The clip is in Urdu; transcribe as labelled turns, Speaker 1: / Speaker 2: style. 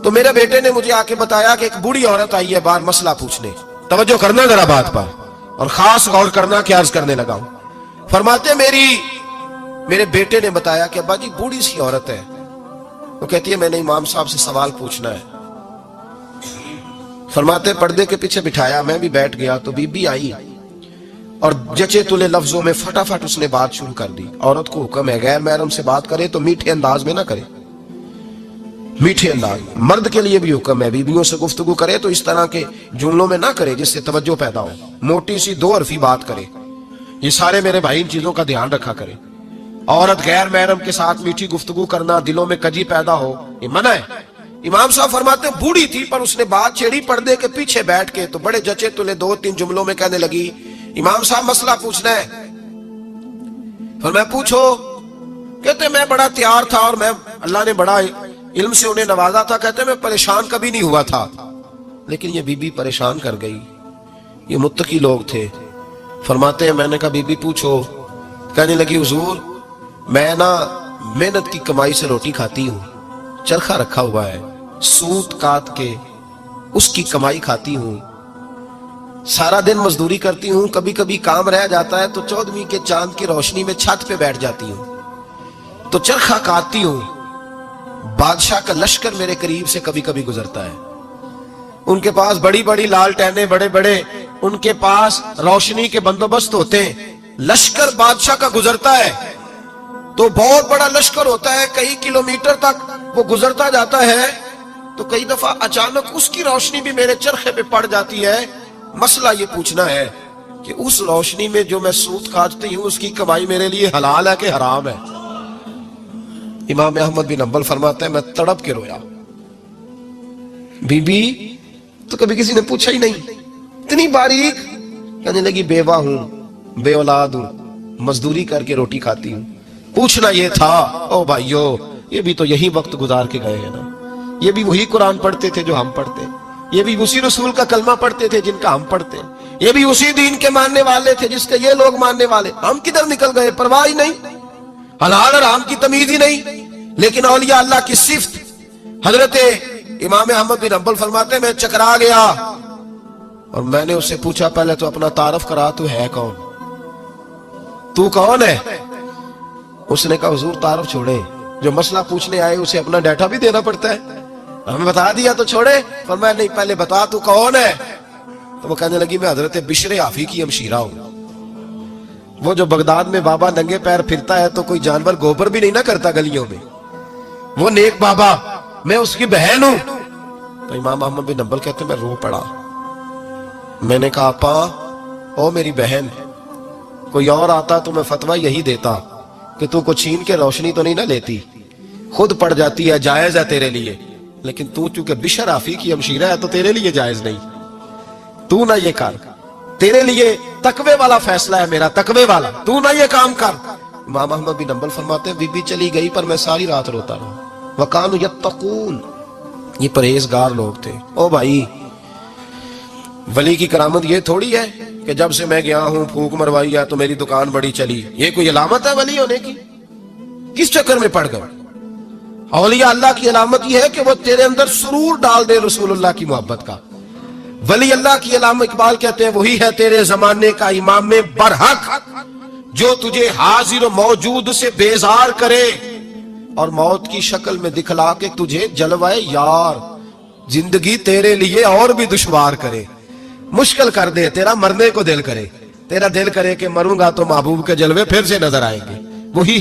Speaker 1: تو میرے بیٹے نے مجھے آ کے بتایا کہ ایک بوڑھی عورت آئی ہے باہر مسئلہ پوچھنے. توجہ کرنا ذرا بات پر اور خاص غور کرنا کہ عرض کرنے لگا ہوں. فرماتے میرے بیٹے نے بتایا کہ ابا جی بوڑھی سی عورت ہے. وہ کہتی ہے میں نے امام صاحب سے سوال پوچھنا ہے. فرماتے پردے کے پیچھے بٹھایا, میں بھی بیٹھ گیا تو بی بی آئی اور جچے تلے لفظوں میں فٹافٹ اس نے بات شروع کر دی. عورت کو حکم ہے غیر محرم سے بات کرے تو میٹھے انداز میں نہ کرے, میٹھے انداز. مرد کے لیے بھی حکم ہے بیویوں سے گفتگو کرے تو اس طرح کے جملوں میں نہ کرے جس سے توجہ پیدا ہو, موٹی سی دو حرفی بات کرے. یہ سارے میرے بھائی ان چیزوں کا دھیان رکھا کرے. عورت غیر محرم کے ساتھ میٹھی گفتگو کرنا, دلوں میں کجی پیدا ہو, یہ منع ہے. امام صاحب فرماتے ہیں بوڑھی تھی پر اس نے بات چھیڑی پردے کے پیچھے بیٹھ کے, تو بڑے جچے تلے 2-3 جملوں میں کہنے لگی امام صاحب مسئلہ پوچھنا ہے. پھر میں پوچھو. کہتے میں بڑا تیار تھا اور میں اللہ نے بڑا علم سے انہیں نوازا تھا. کہتے میں پریشان کبھی نہیں ہوا تھا, لیکن یہ بی بی پریشان کر گئی. یہ متقی لوگ تھے. فرماتے ہیں میں نے کہا بی بی پوچھو. کہنے لگی حضور میں نا محنت کی کمائی سے روٹی کھاتی ہوں, چرخہ رکھا ہوا ہے, سوت کاٹ کے اس کی کمائی کھاتی ہوں, سارا دن مزدوری کرتی ہوں, کبھی کبھی کام رہ جاتا ہے تو 14ویں کے چاند کی روشنی میں چھت پہ بیٹھ جاتی ہوں تو چرخہ کاٹتی ہوں. بادشاہ کا لشکر میرے قریب سے کبھی کبھی گزرتا ہے, ان کے پاس بڑی بڑی لالٹینیں, بڑے بڑے ان کے پاس روشنی کے بندوبست ہوتے ہیں. لشکر بادشاہ کا گزرتا ہے تو بہت بڑا لشکر ہوتا ہے, کئی کلومیٹر تک وہ گزرتا جاتا ہے, تو کئی دفعہ اچانک اس کی روشنی بھی میرے چرخے پہ پڑ جاتی ہے. مسئلہ یہ پوچھنا ہے کہ اس روشنی میں جو میں سوت کاٹتی ہوں اس کی کمائی میرے لیے حلال ہے کہ حرام ہے؟ امام احمد بن حنبل فرماتے ہیں میں تڑپ کے رویا. بی بی تو کبھی کسی نے پوچھا ہی نہیں, اتنی باریک. کہنے لگی بیوہ ہوں, بے اولاد ہوں, مزدوری کر کے روٹی کھاتی ہوں. پوچھنا یہ تھا. او بھائیو یہ بھی تو یہی وقت گزار کے گئے ہیں نا, یہ بھی وہی قرآن پڑھتے تھے جو ہم پڑھتے, یہ بھی اسی رسول کا کلمہ پڑھتے تھے جن کا ہم پڑھتے, یہ بھی اسی دین کے ماننے والے تھے جس کے یہ لوگ ماننے والے. ہم کدھر نکل گئے؟ پرواہ ہی نہیں, حلال حرام کی تمیز ہی نہیں. لیکن اولیاء اللہ کی صفت. حضرت امام احمد بن حنبل فرماتے ہیں میں چکرا گیا اور میں نے اس سے پوچھا پہلے تو اپنا تعارف کرا, تو ہے کون, تو کون ہے؟ اس نے کہا حضور تعارف چھوڑے, جو مسئلہ پوچھنے آئے اسے اپنا ڈیٹا بھی دینا پڑتا ہے, ہمیں بتا دیا تو چھوڑے. فرمایا نہیں پہلے بتا تو کون ہے. تو وہ کہنے لگی میں حضرت بشر حافی کی ہمشیرہ ہوں. وہ جو بغداد میں بابا ننگے پیر پھرتا ہے تو کوئی جانور گوبر بھی نہیں نہ کرتا گلیوں میں, وہ نیک بابا, میں اس کی بہن ہوں. تو امام احمد بن حنبل کہتے ہیں میں رو پڑا. میں نے کہا آپا او میری بہن, کوئی اور آتا تو میں فتویٰ یہی دیتا کہ تو کو چھین کے روشنی تو نہیں نہ لیتی, خود پڑ جاتی ہے, جائز ہے تیرے لیے. لیکن تو چونکہ بشر حافی کی ہمشیرہ ہے تو تیرے لیے جائز نہیں, تو نہ یہ کر, تیرے لیے تقوی والا فیصلہ ہے میرا, تقوی والا, تو نہ یہ کام کر. امام احمد بن حنبل فرماتے ہیں بی بی چلی گئی پر میں ساری رات روتا رہا. وَقَانُوا يَتَّقُونَ, یہ پرہیزگار لوگ تھے. او بھائی ولی کی کرامت یہ تھوڑی ہے کہ جب سے میں گیا ہوں پھونک مروائی ہے تو میری دکان بڑی چلی. یہ کوئی علامت ہے ولی ہونے کی؟ کس چکر میں پڑ گئے؟ اولیاء اللہ کی علامت یہ ہے کہ وہ تیرے اندر سرور ڈال دے رسول اللہ کی محبت کا. ولی اللہ کی علامت اقبال کہتے ہیں وہی ہے تیرے زمانے کا امام برحق جو تجھے حاضر و موجود سے بیزار کرے اور موت کی شکل میں دکھلا کے تجھے جلوائے یار, زندگی تیرے لیے اور بھی دشوار کرے, مشکل کر دے, تیرا مرنے کو دل کرے, تیرا دل کرے کہ مروں گا تو محبوب کے جلوے پھر سے نظر آئیں گے. وہی